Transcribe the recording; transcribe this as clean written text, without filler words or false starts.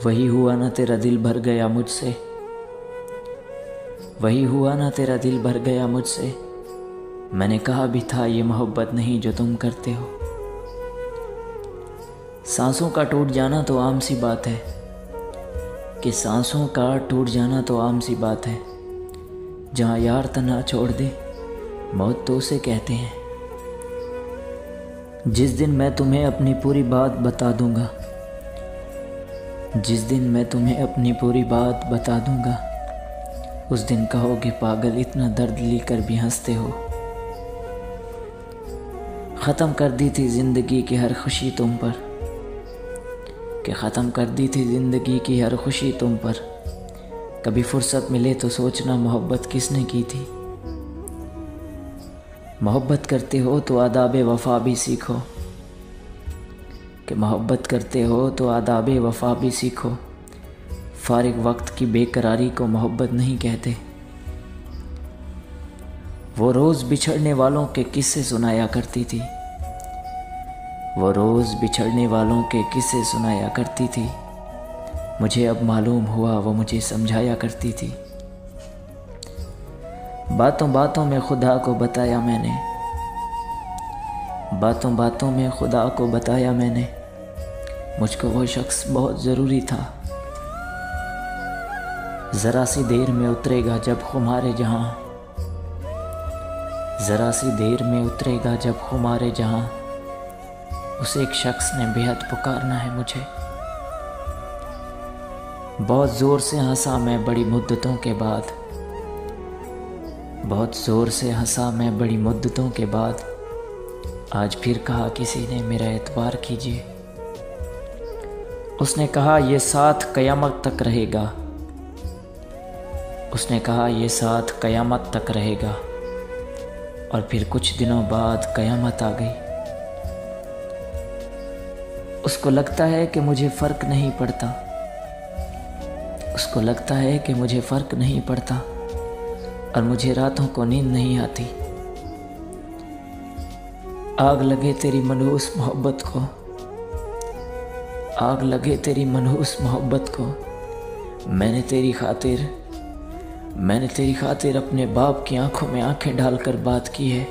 वही हुआ ना तेरा दिल भर गया मुझसे, वही हुआ ना तेरा दिल भर गया मुझसे। मैंने कहा भी था ये मोहब्बत नहीं जो तुम करते हो। सांसों का टूट जाना तो आम सी बात है, कि सांसों का टूट जाना तो आम सी बात है। जहाँ यार तन्हा छोड़ दे मौत तो उसे कहते हैं। जिस दिन मैं तुम्हें अपनी पूरी बात बता दूंगा, जिस दिन मैं तुम्हें अपनी पूरी बात बता दूंगा, उस दिन कहोगे पागल इतना दर्द लेकर भी हंसते हो। ख़त्म कर दी थी ज़िंदगी की हर खुशी तुम पर, कि ख़त्म कर दी थी ज़िंदगी की हर खुशी तुम पर। कभी फुर्सत मिले तो सोचना मोहब्बत किसने की थी। मोहब्बत करते हो तो आदाब वफ़ा भी सीखो, कि मोहब्बत करते हो तो आदाब वफ़ा भी सीखो। फारिग वक्त की बेकरारी को मोहब्बत नहीं कहते। वो रोज़ बिछड़ने वालों के किस्से सुनाया करती थी, वो रोज़ बिछड़ने वालों के किस्से सुनाया करती थी। मुझे अब मालूम हुआ वो मुझे समझाया करती थी। बातों बातों में खुदा को बताया मैंने, बातों बातों में खुदा को बताया मैंने। मुझको वो शख्स बहुत ज़रूरी था। ज़रा सी देर में उतरेगा जब खुमारे जहाँ, ज़रा सी देर में उतरेगा जब खुमारे जहाँ। उस एक शख्स ने बेहद पुकारना है मुझे। बहुत ज़ोर से हंसा मैं बड़ी मुद्दतों के बाद, बहुत ज़ोर से हंसा मैं बड़ी मुद्दतों के बाद। आज फिर कहा किसी ने मेरा एतबार कीजिए। उसने कहा ये साथ क़यामत तक रहेगा, उसने कहा ये साथ क़यामत तक रहेगा। और फिर कुछ दिनों बाद क़यामत आ गई। उसको लगता है कि मुझे फ़र्क नहीं पड़ता, उसको लगता है कि मुझे फ़र्क नहीं पड़ता, और मुझे रातों को नींद नहीं आती। आग लगे तेरी मनहूस मोहब्बत को, आग लगे तेरी मनहूस मोहब्बत को। मैंने तेरी खातिर अपने बाप की आंखों में आंखें डालकर बात की है।